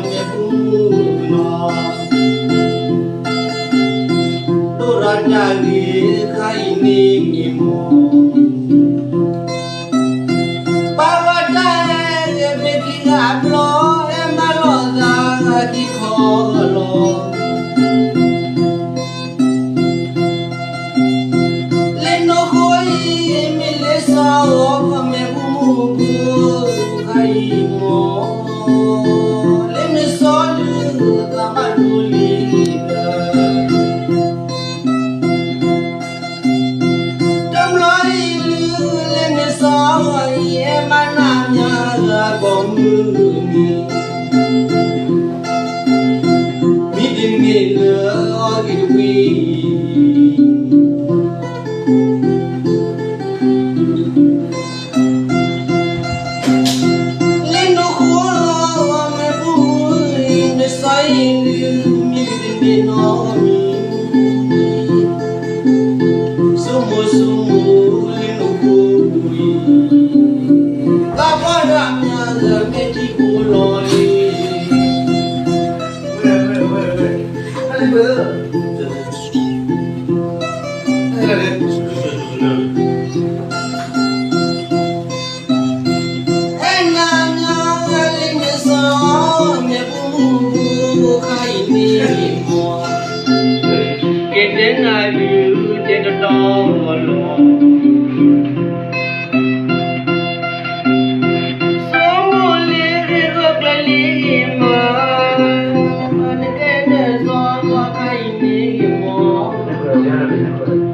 me puno Toranya li khai ni mo Pawata ye beki ngaplo e maloza di kholo Le no khoi mi le sa o me puno khai mo Le me so lu da maluli Yeah.